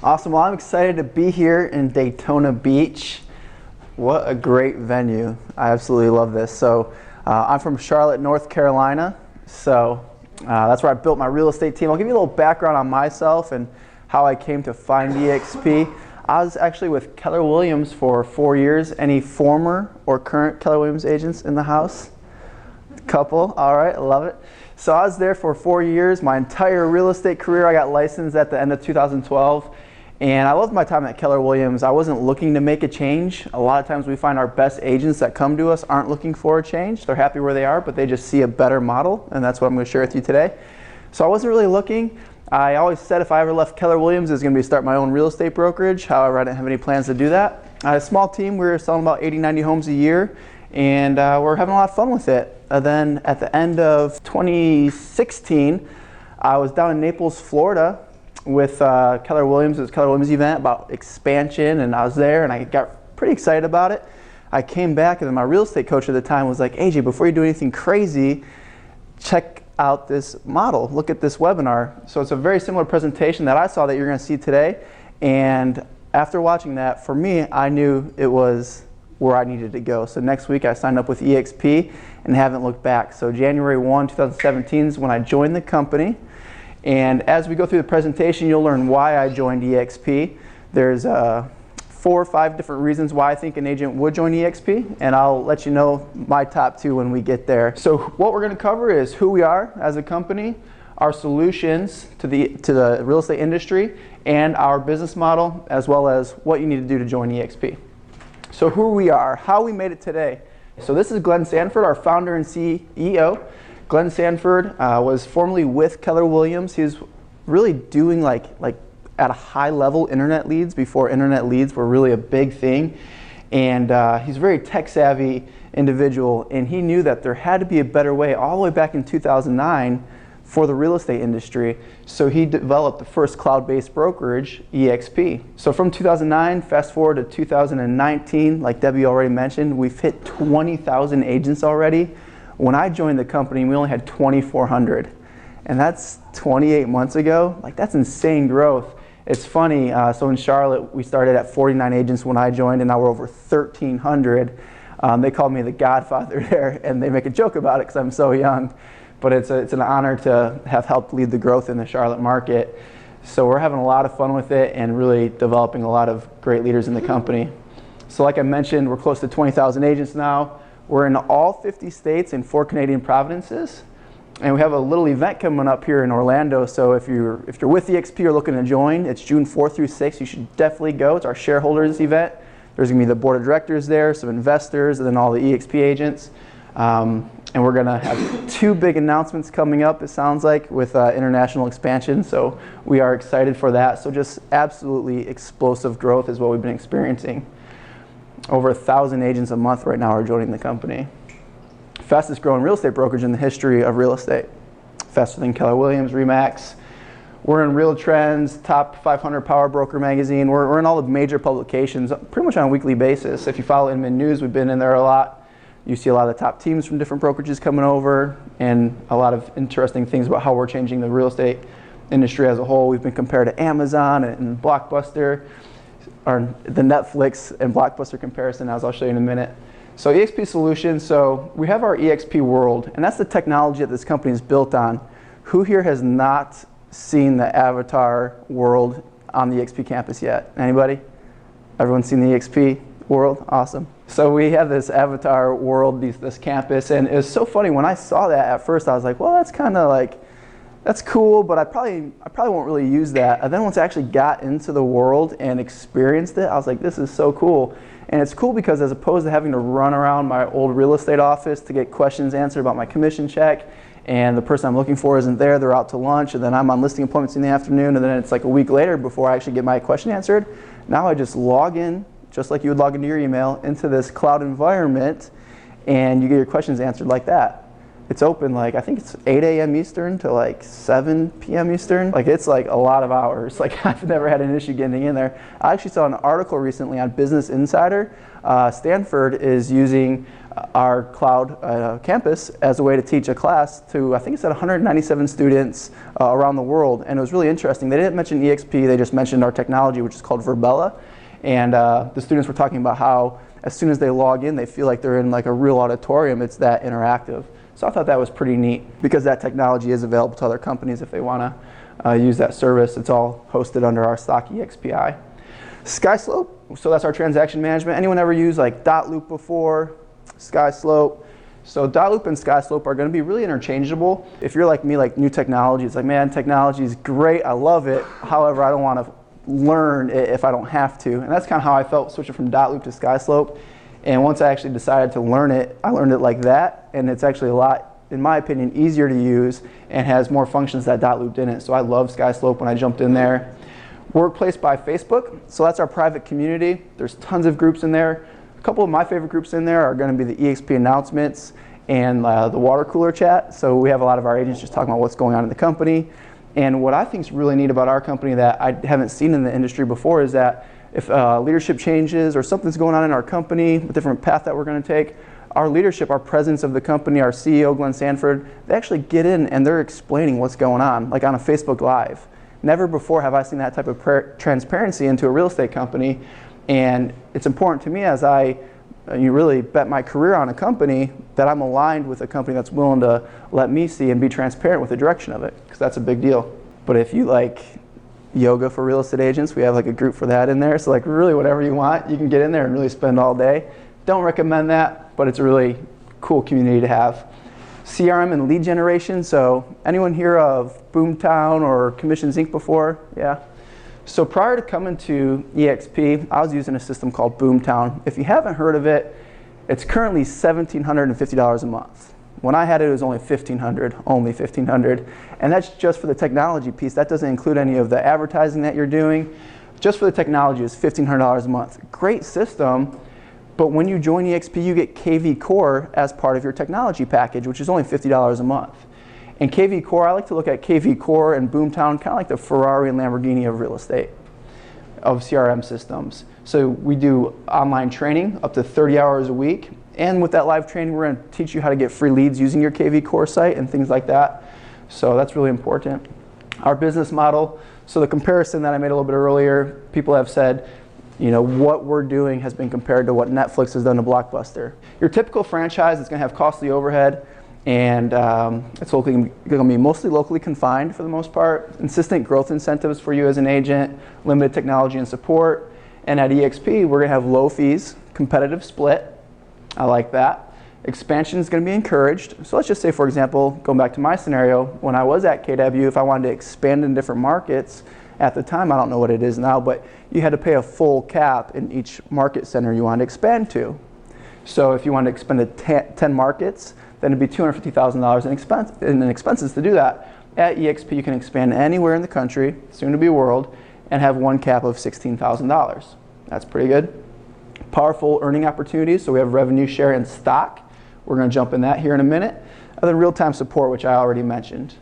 Awesome. Well, I'm excited to be here in Daytona Beach. What a great venue. I absolutely love this. So I'm from Charlotte, North Carolina. So that's where I built my real estate team. I'll give you a little background on myself and how I came to find eXp. I was actually with Keller Williams for 4 years. Any former or current Keller Williams agents in the house? Couple. All right, I love it. So I was there for 4 years. My entire real estate career, I got licensed at the end of 2012. And I loved my time at Keller Williams. I wasn't looking to make a change. A lot of times we find our best agents that come to us aren't looking for a change. They're happy where they are, but they just see a better model, and that's what I'm going to share with you today. So I wasn't really looking. I always said if I ever left Keller Williams, it was going to be to start my own real estate brokerage. However, I didn't have any plans to do that. I had a small team. We were selling about 80, 90 homes a year, and we're having a lot of fun with it. And then at the end of 2016, I was down in Naples, Florida, with Keller Williams. It was a Keller Williams event about expansion, and I was there and I got pretty excited about it. I came back, and then my real estate coach at the time was like, AJ, before you do anything crazy, check out this model, look at this webinar. So it's a very similar presentation that I saw that you're going to see today, and after watching that, for me, I knew it was where I needed to go. So next week I signed up with eXp and haven't looked back. So January 1, 2017 is when I joined the company. And as we go through the presentation, you'll learn why I joined eXp. There's 4 or 5 different reasons why I think an agent would join eXp, and I'll let you know my top 2 when we get there. So what we're going to cover is who we are as a company, our solutions to the real estate industry, and our business model, as well as what you need to do to join eXp. So who we are, how we made it today. So this is Glenn Sanford, our founder and CEO. Glenn Sanford was formerly with Keller Williams. He was really doing like at a high level internet leads before internet leads were really a big thing. And he's a very tech savvy individual, and he knew that there had to be a better way all the way back in 2009 for the real estate industry. So he developed the first cloud-based brokerage, eXp. So from 2009, fast forward to 2019, like Debbie already mentioned, we've hit 20,000 agents already. When I joined the company, we only had 2,400, and that's 28 months ago. Like, that's insane growth. It's funny, so in Charlotte, we started at 49 agents when I joined, and now we're over 1,300. They call me the godfather there, and they make a joke about it because I'm so young, but it's an honor to have helped lead the growth in the Charlotte market. So we're having a lot of fun with it and really developing a lot of great leaders in the company. So like I mentioned, we're close to 20,000 agents now. We're in all 50 states and 4 Canadian provinces, and we have a little event coming up here in Orlando. So if you're with eXp or looking to join, it's June 4th through 6th. You should definitely go. It's our shareholders event. There's going to be the board of directors there, some investors, and then all the eXp agents. And we're going to have 2 big announcements coming up, it sounds like, with international expansion. So we are excited for that. So just absolutely explosive growth is what we've been experiencing. Over 1,000 agents a month right now are joining the company. Fastest growing real estate brokerage in the history of real estate. Faster than Keller Williams, RE/MAX. We're in Real Trends, top 500 Power Broker magazine. We're in all the major publications pretty much on a weekly basis. If you follow Inman News, we've been in there a lot. You see a lot of the top teams from different brokerages coming over, and a lot of interesting things about how we're changing the real estate industry as a whole. We've been compared to Amazon and Blockbuster, or the Netflix and Blockbuster comparison, as I'll show you in a minute. So eXp Solutions, so we have our eXp World, and that's the technology that this company is built on. Who here has not seen the avatar world on the eXp campus yet? Anybody? Everyone's seen the eXp World? Awesome. So we have this avatar world, this campus, and it was so funny. When I saw that at first, I was like, well, that's kind of like, that's cool, but I probably won't really use that. And then once I actually got into the world and experienced it, I was like, this is so cool. And it's cool because as opposed to having to run around my old real estate office to get questions answered about my commission check, and the person I'm looking for isn't there, they're out to lunch, and then I'm on listing appointments in the afternoon, and then it's like a week later before I actually get my question answered. Now I just log in, just like you would log into your email, into this cloud environment, and you get your questions answered like that. It's open like, I think it's 8 a.m. Eastern to like 7 p.m. Eastern. Like it's like a lot of hours. Like I've never had an issue getting in there. I actually saw an article recently on Business Insider. Stanford is using our cloud campus as a way to teach a class to, I think it's at 197 students around the world. And it was really interesting. They didn't mention eXp, they just mentioned our technology, which is called Verbella. And the students were talking about how as soon as they log in, they feel like they're in like a real auditorium. It's that interactive. So I thought that was pretty neat because that technology is available to other companies if they want to use that service. It's all hosted under our stock EXPI. SkySlope, so that's our transaction management. Anyone ever used like dotloop before? SkySlope. So dotloop and SkySlope are going to be really interchangeable. If you're like me, like new technology, it's like, man, technology is great. I love it. However, I don't want to learn it if I don't have to. And that's kind of how I felt switching from dotloop to SkySlope. And once I actually decided to learn it, I learned it like that, and it's actually a lot, in my opinion, easier to use and has more functions that dotloop didn't. So I love SkySlope when I jumped in there. Workplace by Facebook, so that's our private community. There's tons of groups in there. A couple of my favorite groups in there are going to be the eXp announcements and the water cooler chat. So we have a lot of our agents just talking about what's going on in the company. And what I think is really neat about our company that I haven't seen in the industry before is that if leadership changes or something's going on in our company, a different path that we're going to take, our leadership, our presidents of the company, our CEO, Glenn Sanford, they actually get in and they're explaining what's going on, like on a Facebook Live. Never before have I seen that type of transparency into a real estate company. And it's important to me as you really bet my career on a company that I'm aligned with a company that's willing to let me see and be transparent with the direction of it, because that's a big deal. But if you like yoga for real estate agents, we have like a group for that in there. So like really whatever you want, you can get in there and really spend all day. Don't recommend that, but it's a really cool community to have. CRM and lead generation. So anyone hear of Boomtown or Commissions Inc. before? Yeah. So prior to coming to eXp, I was using a system called Boomtown. If you haven't heard of it, it's currently $1,750 a month. When I had it, it was only $1,500, only $1,500. And that's just for the technology piece. That doesn't include any of the advertising that you're doing. Just for the technology, it's $1,500 a month. Great system, but when you join eXp, you get KV Core as part of your technology package, which is only $50 a month. And KV Core, I like to look at KV Core and Boomtown kind of like the Ferrari and Lamborghini of real estate, of CRM systems. So we do online training up to 30 hours a week. And with that live training, we're going to teach you how to get free leads using your KV Core site and things like that. So that's really important. Our business model, so the comparison that I made a little bit earlier, people have said, you know, what we're doing has been compared to what Netflix has done to Blockbuster. Your typical franchise is going to have costly overhead, and it's going to be mostly locally confined for the most part. Consistent growth incentives for you as an agent, limited technology and support. And at eXp, we're going to have low fees, competitive split. I like that. Expansion is going to be encouraged. So let's just say, for example, going back to my scenario, when I was at KW, if I wanted to expand in different markets, at the time, I don't know what it is now, but you had to pay a full cap in each market center you wanted to expand to. So if you wanted to expand to 10 markets, then it'd be $250,000 in expenses to do that. At eXp, you can expand anywhere in the country, soon to be world, and have one cap of $16,000. That's pretty good. Powerful earning opportunities, so we have revenue share and stock. We're going to jump in that here in a minute. And then real-time support, which I already mentioned.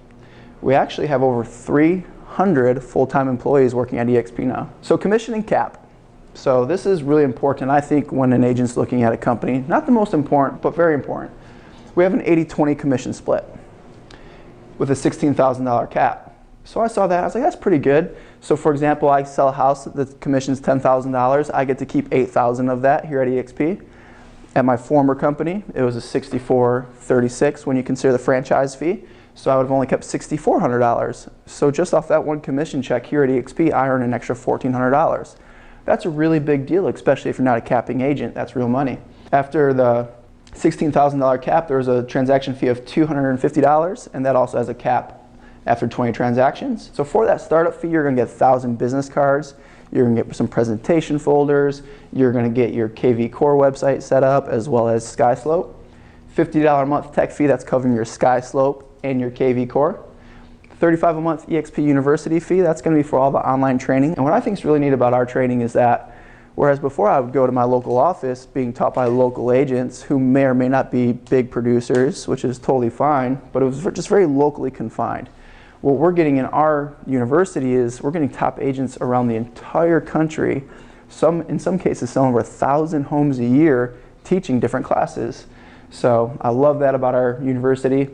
We actually have over 300 full-time employees working at eXp now. So commission and cap. So this is really important, I think, when an agent's looking at a company. Not the most important, but very important. We have an 80-20 commission split with a $16,000 cap. So I saw that, I was like, that's pretty good. So for example, I sell a house, the commission's $10,000. I get to keep $8,000 of that here at eXp. At my former company, it was a $64.36 when you consider the franchise fee. So I would have only kept $6,400. So just off that one commission check here at eXp, I earn an extra $1,400. That's a really big deal, especially if you're not a capping agent. That's real money. After the $16,000 cap, there was a transaction fee of $250, and that also has a cap after 20 transactions. So for that startup fee, you're going to get 1,000 business cards. You're going to get some presentation folders. You're going to get your KV Core website set up, as well as SkySlope. $50 a month tech fee, that's covering your SkySlope and your KV Core. $35 a month eXp University fee, that's going to be for all the online training. And what I think is really neat about our training is that Whereas before I would go to my local office being taught by local agents who may or may not be big producers, which is totally fine, but it was just very locally confined. What we're getting in our university is we're getting top agents around the entire country, in some cases selling over 1,000 homes a year, teaching different classes. So I love that about our university.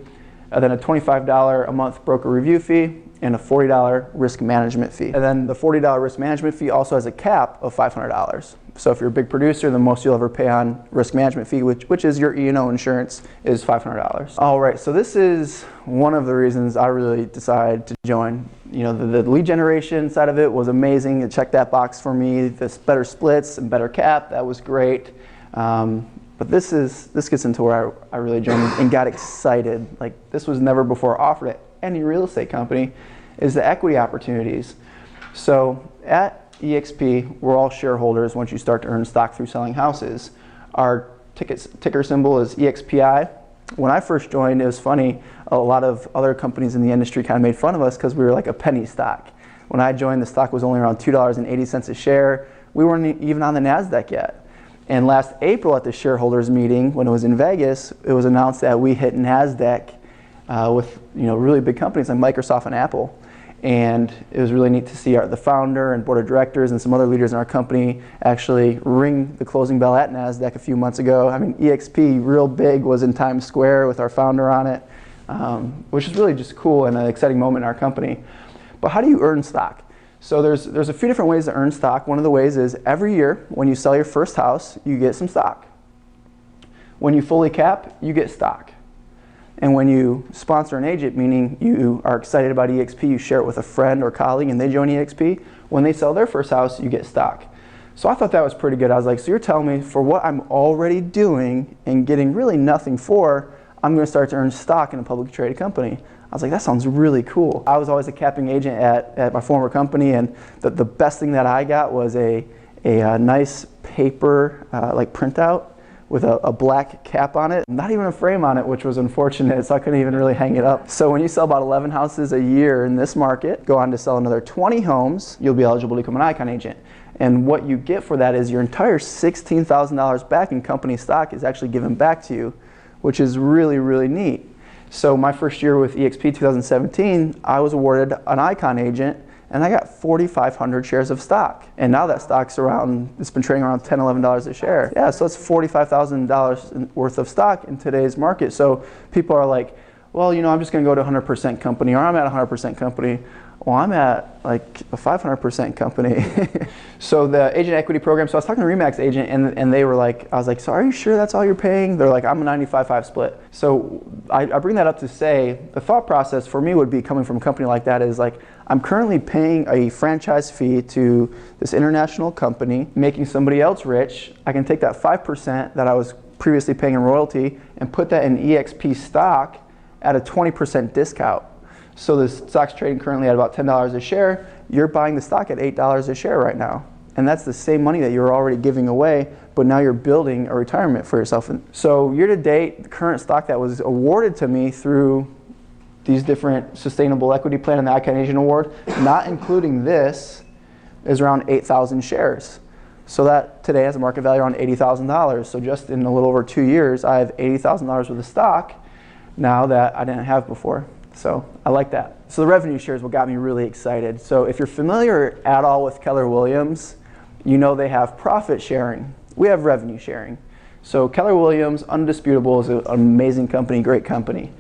Then a $25 a month broker review fee and a $40 risk management fee. And then the $40 risk management fee also has a cap of $500. So if you're a big producer, the most you'll ever pay on risk management fee, which is your E&O insurance, is $500. All right, so this is one of the reasons I really decided to join. You know, the lead generation side of it was amazing. It checked that box for me. This better splits and better cap, that was great. But this gets into where I really joined and got excited. Like, this was never before offered at any real estate company, is the equity opportunities. So at eXp, we're all shareholders once you start to earn stock through selling houses. Our ticker symbol is EXPI. When I first joined, it was funny, a lot of other companies in the industry kind of made fun of us because we were like a penny stock. When I joined, the stock was only around $2.80 a share. We weren't even on the Nasdaq yet. And last April at the shareholders meeting, when it was in Vegas, it was announced that we hit Nasdaq with really big companies like Microsoft and Apple. And it was really neat to see the founder and board of directors and some other leaders in our company actually ring the closing bell at Nasdaq a few months ago. I mean, eXp, real big, was in Times Square with our founder on it, which is really just cool and an exciting moment in our company. But how do you earn stock? So there's a few different ways to earn stock. One of the ways is every year when you sell your first house, you get some stock. When you fully cap, you get stock. And when you sponsor an agent, meaning you are excited about eXp, you share it with a friend or colleague and they join eXp, when they sell their first house, you get stock. So I thought that was pretty good. I was like, so you're telling me for what I'm already doing and getting really nothing for, I'm going to start to earn stock in a publicly traded company. I was like, that sounds really cool. I was always a capping agent at my former company, and the best thing that I got was a nice paper like printout with a black cap on it, not even a frame on it, which was unfortunate, so I couldn't even really hang it up. So when you sell about 11 houses a year in this market, go on to sell another 20 homes, you'll be eligible to become an Icon agent. And what you get for that is your entire $16,000 back in company stock is actually given back to you, which is really, really neat. So my first year with eXp 2017, I was awarded an Icon agent and I got 4,500 shares of stock. And now that stock's it's been trading around $10, $11 a share. Yeah, so it's $45,000 worth of stock in today's market. So people are like, well, I'm just gonna go to 100% company, or I'm at 100% company. Well, I'm at like a 500% company. So the agent equity program, so I was talking to a RE/MAX agent and they were like, I was like, so are you sure that's all you're paying? They're like, I'm a 95-5 split. So I bring that up to say, the thought process for me would be coming from a company like that is like, I'm currently paying a franchise fee to this international company, making somebody else rich. I can take that 5% that I was previously paying in royalty and put that in eXp stock at a 20% discount. So the stock's trading currently at about $10 a share. You're buying the stock at $8 a share right now. And that's the same money that you're already giving away, but now you're building a retirement for yourself. So year to date, the current stock that was awarded to me through these different sustainable equity plan and the Icon Agent Award, not including this, is around 8,000 shares. So that today has a market value around $80,000. So just in a little over 2 years, I have $80,000 worth of stock now that I didn't have before. So I like that. So the revenue share is what got me really excited. So if you're familiar at all with Keller Williams, you know they have profit sharing. We have revenue sharing. So Keller Williams, undisputable, is an amazing company, great company.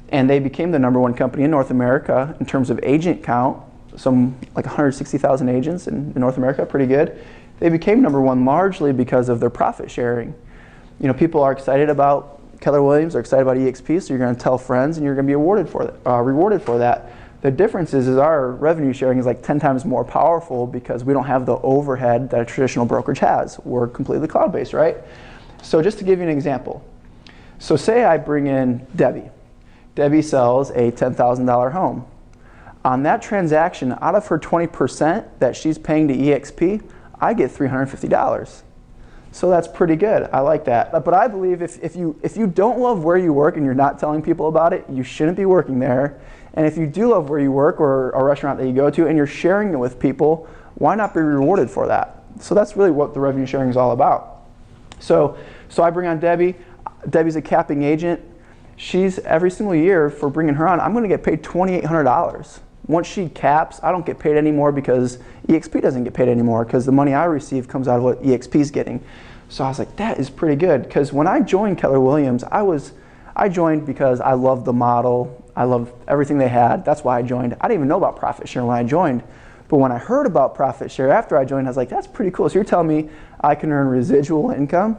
And they became the #1 company in North America in terms of agent count, some like 160,000 agents in North America, pretty good. They became #1 largely because of their profit sharing. People are excited about Keller Williams, are excited about eXp, so you're going to tell friends and you're going to be rewarded for that. The difference is our revenue sharing is like 10 times more powerful because we don't have the overhead that a traditional brokerage has. We're completely cloud-based, right? So just to give you an example. So say I bring in Debbie. Debbie sells a $10,000 home. On that transaction, out of her 20% that she's paying to eXp, I get $350. So that's pretty good. I like that. But I believe if you don't love where you work and you're not telling people about it, you shouldn't be working there. And if you do love where you work or a restaurant that you go to and you're sharing it with people, why not be rewarded for that? So that's really what the revenue sharing is all about. So I bring on Debbie. Debbie's a capping agent. She's, every single year for bringing her on, I'm going to get paid $2,800. Once she caps, I don't get paid anymore because eXp doesn't get paid anymore because the money I receive comes out of what eXp is getting. So I was like, that is pretty good, because when I joined Keller Williams, I joined because I loved the model. I loved everything they had. That's why I joined. I didn't even know about profit share when I joined. But when I heard about profit share after I joined, I was like, that's pretty cool. So you're telling me I can earn residual income?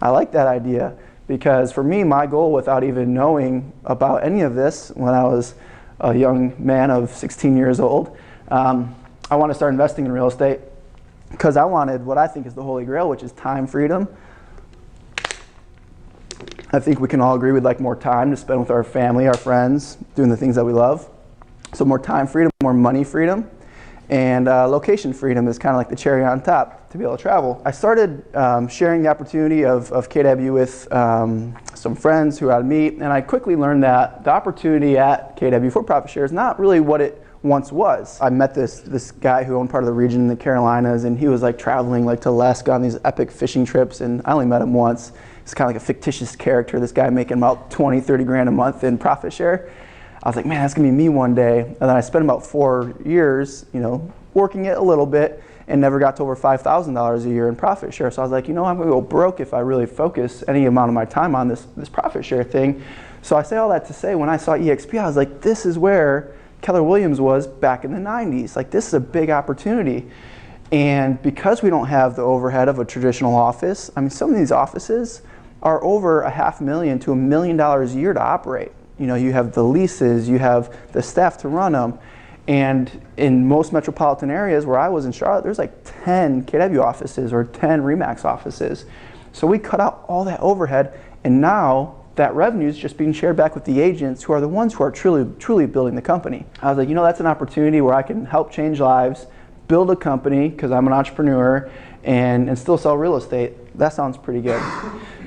I like that idea, because for me, my goal, without even knowing about any of this when I was a young man of 16 years old, I want to start investing in real estate because I wanted what I think is the holy grail, which is time freedom. I think we can all agree we'd like more time to spend with our family, our friends, doing the things that we love. So more time freedom, more money freedom, and location freedom is kind of like the cherry on top to be able to travel. I started sharing the opportunity of KW with some friends who I'd meet, and I quickly learned that the opportunity at KW for profit share is not really what it once was. I met this guy who owned part of the region in the Carolinas, and he was like traveling like to Alaska on these epic fishing trips, and I only met him once. He's kind of like a fictitious character, this guy making about 20, 30 grand a month in profit share. I was like, man, that's gonna be me one day. And then I spent about 4 years, working it a little bit and never got to over $5,000 a year in profit share. So I was like, I'm gonna go broke if I really focus any amount of my time on this profit share thing. So I say all that to say, when I saw eXp, I was like, this is where Keller Williams was back in the 90s. Like, this is a big opportunity. And because we don't have the overhead of a traditional office, I mean, some of these offices are over $500,000 to $1 million a year to operate. You have the leases, you have the staff to run them. And in most metropolitan areas where I was in Charlotte, there's like 10 KW offices or 10 RE/MAX offices. So we cut out all that overhead, and now that revenue is just being shared back with the agents, who are the ones who are truly building the company. I was like, that's an opportunity where I can help change lives, build a company, because I'm an entrepreneur, and still sell real estate. That sounds pretty good.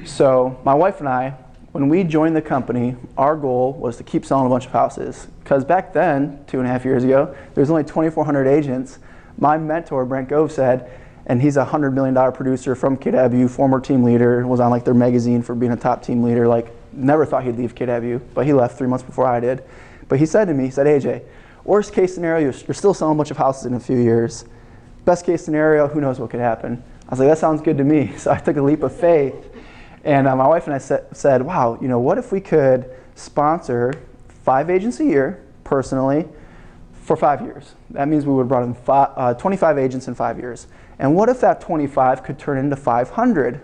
So my wife and I, when we joined the company, our goal was to keep selling a bunch of houses. Because back then, 2.5 years ago, there was only 2,400 agents. My mentor, Brent Gove, said, and he's a $100 million producer from KW, former team leader, was on like their magazine for being a top team leader, like never thought he'd leave KW, but he left 3 months before I did. But he said to me, AJ, worst case scenario, you're still selling a bunch of houses in a few years. Best case scenario, who knows what could happen. I was like, that sounds good to me. So I took a leap of faith. And my wife and I said, wow, what if we could sponsor 5 agents a year, personally, for 5 years? That means we would have brought in 25 agents in 5 years. And what if that 25 could turn into 500?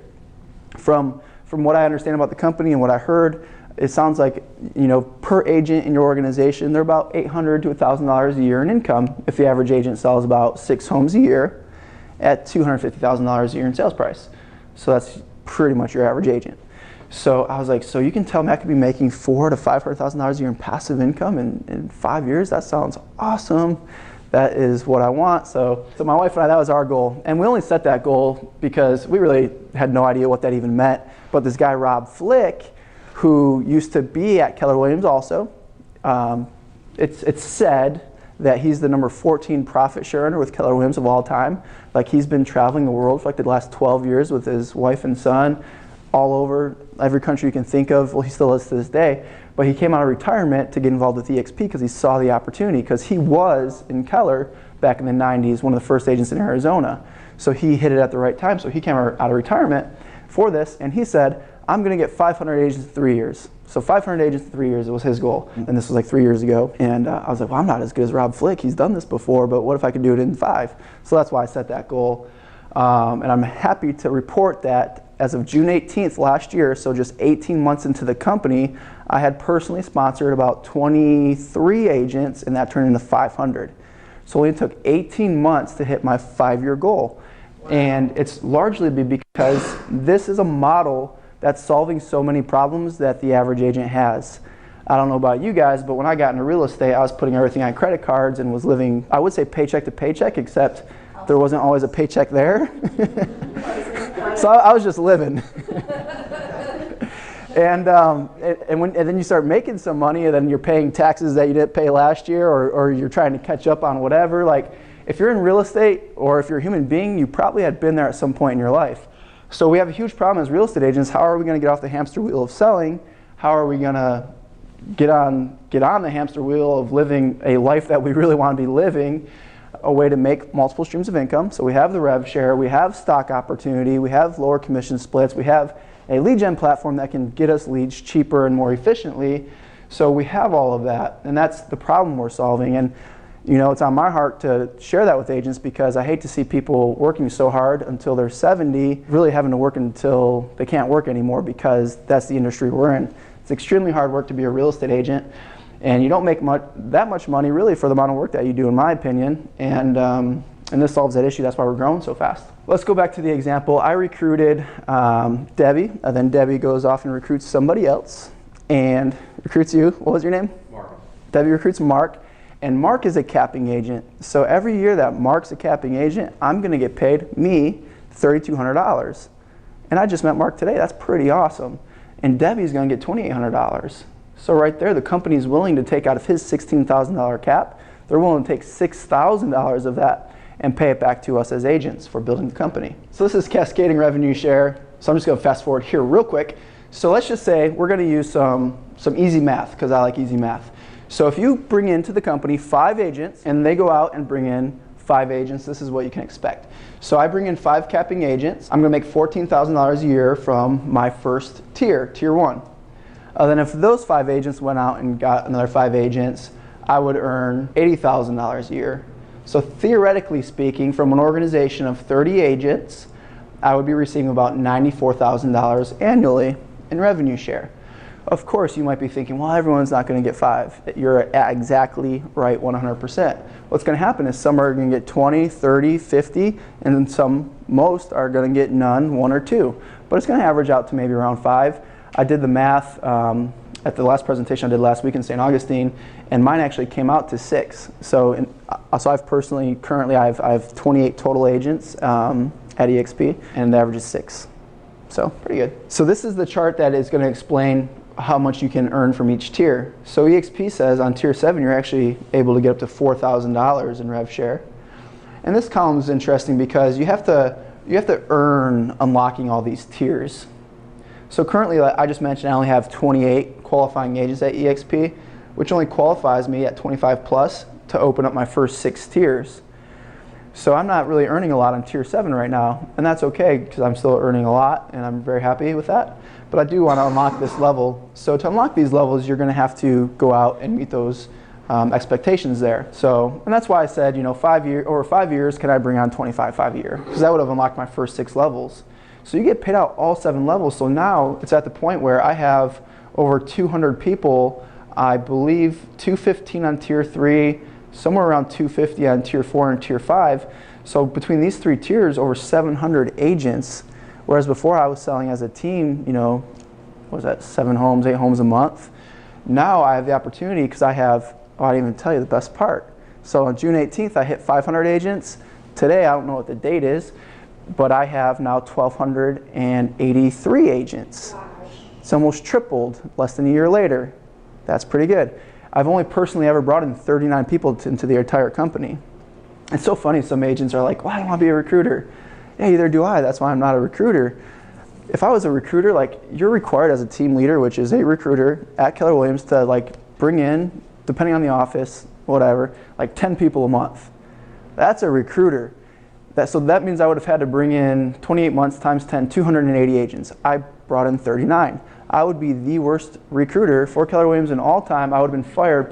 From what I understand about the company and what I heard, it sounds like, per agent in your organization, they're about $800 to $1,000 a year in income if the average agent sells about 6 homes a year at $250,000 a year in sales price. So that's pretty much your average agent. So I was like, so you can tell me I could be making $400,000 to $500,000 a year in passive income in 5 years? That sounds awesome. That is what I want. So my wife and I, that was our goal. And we only set that goal because we really had no idea what that even meant. But this guy, Rob Flick, who used to be at Keller Williams also, it's said that he's the number 14 profit share earner with Keller Williams of all time. Like, he's been traveling the world for like the last 12 years with his wife and son all over every country you can think of. Well, he still is to this day. But he came out of retirement to get involved with eXp because he saw the opportunity, because he was in Keller back in the 90s, one of the first agents in Arizona. So he hit it at the right time. So he came out of retirement for this, and he said, I'm going to get 500 agents in 3 years. So 500 agents in 3 years, it was his goal. And this was like 3 years ago. And I was like, well, I'm not as good as Rob Flick. He's done this before, but what if I could do it in 5? So that's why I set that goal. And I'm happy to report that as of June 18th last year, so just 18 months into the company, I had personally sponsored about 23 agents, and that turned into 500. So it took 18 months to hit my 5-year goal. Wow. And it's largely because this is a model that's solving so many problems that the average agent has. I don't know about you guys, but when I got into real estate, I was putting everything on credit cards and was living, I would say, paycheck to paycheck, except there wasn't always a paycheck there. So I was just living. And then you start making some money, and then you're paying taxes that you didn't pay last year, or you're trying to catch up on whatever. Like, if you're in real estate or if you're a human being, you probably had been there at some point in your life. So we have a huge problem as real estate agents. How are we going to get off the hamster wheel of selling? How are we going to get on the hamster wheel of living a life that we really want to be living, a way to make multiple streams of income? So we have the rev share, we have stock opportunity, we have lower commission splits, we have a lead gen platform that can get us leads cheaper and more efficiently. So we have all of that, and that's the problem we're solving. And you know, it's on my heart to share that with agents, because I hate to see people working so hard until they're 70, really having to work until they can't work anymore, because that's the industry we're in. It's extremely hard work to be a real estate agent, and you don't make that much money really for the amount of work that you do, in my opinion. And this solves that issue. That's why we're growing so fast. Let's go back to the example. I recruited Debbie, and then Debbie goes off and recruits somebody else and recruits you. What was your name? Mark. Debbie recruits Mark, and Mark is a capping agent. So every year that Mark's a capping agent, I'm going to get paid, me, $3,200. And I just met Mark today. That's pretty awesome. And Debbie's going to get $2,800. So right there, the company's willing to take out of his $16,000 cap, they're willing to take $6,000 of that and pay it back to us as agents for building the company. So this is cascading revenue share. So I'm just going to fast forward here real quick. So let's just say we're going to use some easy math, because I like easy math. So if you bring into the company 5 agents and they go out and bring in 5 agents, this is what you can expect. So I bring in 5 capping agents. I'm going to make $14,000 a year from my first tier, tier 1. Then if those 5 agents went out and got another 5 agents, I would earn $80,000 a year. So theoretically speaking, from an organization of 30 agents, I would be receiving about $94,000 annually in revenue share. Of course, you might be thinking, well, everyone's not going to get 5. You're at exactly right, 100%. What's going to happen is some are going to get 20, 30, 50, and then most are going to get none, 1 or 2. But it's going to average out to maybe around 5. I did the math at the last presentation I did last week in St. Augustine, and mine actually came out to 6. So I've personally, currently I have 28 total agents at eXp, and the average is 6. So pretty good. So this is the chart that is going to explain how much you can earn from each tier. So eXp says on tier 7 you're actually able to get up to $4,000 in rev share. And this column is interesting because you have to earn unlocking all these tiers. So currently, like I just mentioned, I only have 28 qualifying agents at eXp, which only qualifies me at 25 plus to open up my first 6 tiers. So I'm not really earning a lot on tier 7 right now, and that's okay because I'm still earning a lot and I'm very happy with that. But I do want to unlock this level. So to unlock these levels, you're going to have to go out and meet those expectations there. So, and that's why I said, you know, 5 years, can I bring on 25 a year? Because that would have unlocked my first 6 levels. So you get paid out all 7 levels. So now it's at the point where I have over 200 people, I believe 215 on tier 3, somewhere around 250 on tier 4 and tier 5. So between these 3 tiers, over 700 agents. Whereas before I was selling as a team, you know, what was that, 7 homes, 8 homes a month. Now I have the opportunity because I have, I didn't even tell you the best part. So on June 18th, I hit 500 agents. Today, I don't know what the date is, but I have now 1,283 agents. It's almost tripled less than a year later. That's pretty good. I've only personally ever brought in 39 people into the entire company. It's so funny, some agents are like, well, I don't want to be a recruiter. Yeah, either do I. That's why I'm not a recruiter. If I was a recruiter, like, you're required as a team leader, which is a recruiter at Keller Williams, to like bring in, depending on the office, whatever, like 10 people a month. That's a recruiter. So that means I would have had to bring in 28 months times 10, 280 agents. I brought in 39. I would be the worst recruiter for Keller Williams in all time. I would have been fired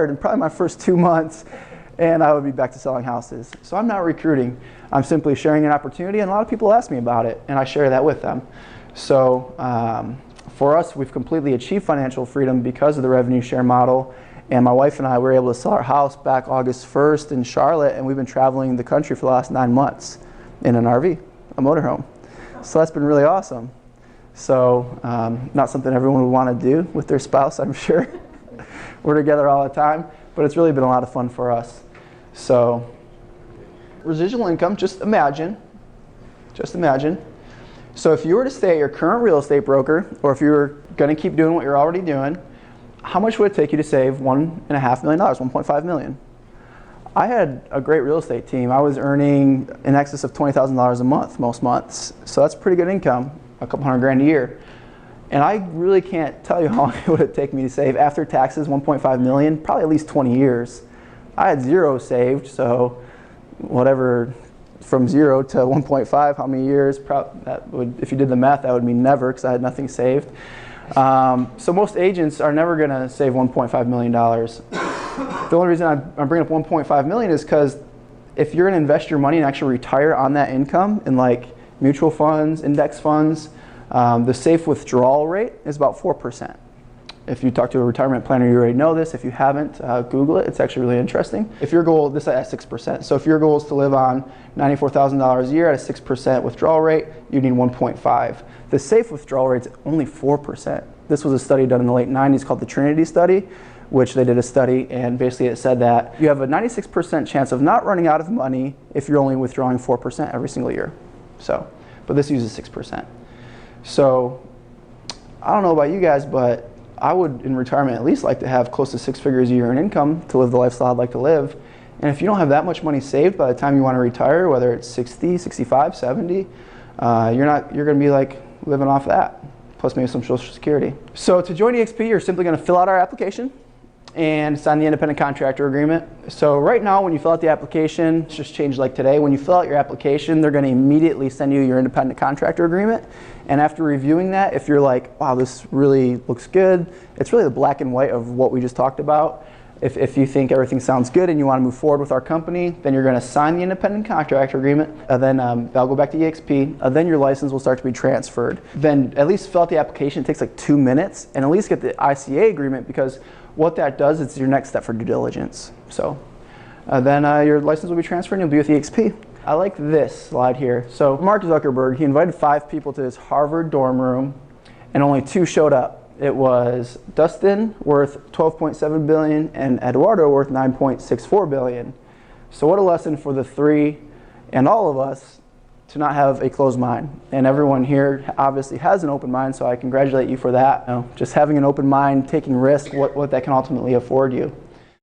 in probably my first 2 months, and I would be back to selling houses. So I'm not recruiting. I'm simply sharing an opportunity, and a lot of people ask me about it, and I share that with them. So for us, we've completely achieved financial freedom because of the revenue share model. And my wife and I were able to sell our house back August 1st in Charlotte, and we've been traveling the country for the last 9 months in an RV, a motorhome. So that's been really awesome. So not something everyone would want to do with their spouse, I'm sure. We're together all the time, but it's really been a lot of fun for us. So residual income, just imagine. So if you were to stay at your current real estate broker, or if you were going to keep doing what you're already doing, how much would it take you to save $1.5 million, $1.5 million? I had a great real estate team. I was earning in excess of $20,000 a month most months. So that's pretty good income, a couple hundred grand a year. And I really can't tell you how long it would take me to save after taxes, 1.5 million, probably at least 20 years. I had zero saved, so whatever, from 0 to 1.5, how many years? That would, if you did the math, that would mean never, because I had nothing saved. So most agents are never going to save $1.5 million. The only reason I'm bringing up 1.5 million is because if you're going to invest your money and actually retire on that income in like mutual funds, index funds, the safe withdrawal rate is about 4%. If you talk to a retirement planner, you already know this. If you haven't, Google it. It's actually really interesting. If your goal, this is at 6%. So if your goal is to live on $94,000 a year at a 6% withdrawal rate, you need 1.5. The safe withdrawal rate is only 4%. This was a study done in the late 90s called the Trinity study, which they did a study, and basically it said that you have a 96% chance of not running out of money if you're only withdrawing 4% every single year. So, but this uses 6%. So I don't know about you guys, but I would, in retirement, at least like to have close to 6 figures a year in income to live the lifestyle I'd like to live. And if you don't have that much money saved by the time you want to retire, whether it's 60, 65, 70, you're going to be like living off that, plus maybe some Social Security. So to join eXp, you're simply going to fill out our application and sign the independent contractor agreement. So right now, when you fill out the application, it's just changed like today. When you fill out your application, they're going to immediately send you your independent contractor agreement. And after reviewing that, if you're like, wow, this really looks good, it's really the black and white of what we just talked about. If you think everything sounds good and you want to move forward with our company, then you're going to sign the independent contractor agreement, and then that'll go back to eXp, and then your license will start to be transferred. Then at least fill out the application. It takes like 2 minutes, and at least get the ICA agreement, because what that does, it's your next step for due diligence. So then your license will be transferred and you'll be with eXp. I like this slide here. So Mark Zuckerberg, he invited 5 people to his Harvard dorm room, and only 2 showed up. It was Dustin, worth $12.7 billion, and Eduardo, worth $9.64 billion. So what a lesson for the 3 and all of us to not have a closed mind. And everyone here obviously has an open mind, so I congratulate you for that. You know, just having an open mind, taking risks, what that can ultimately afford you.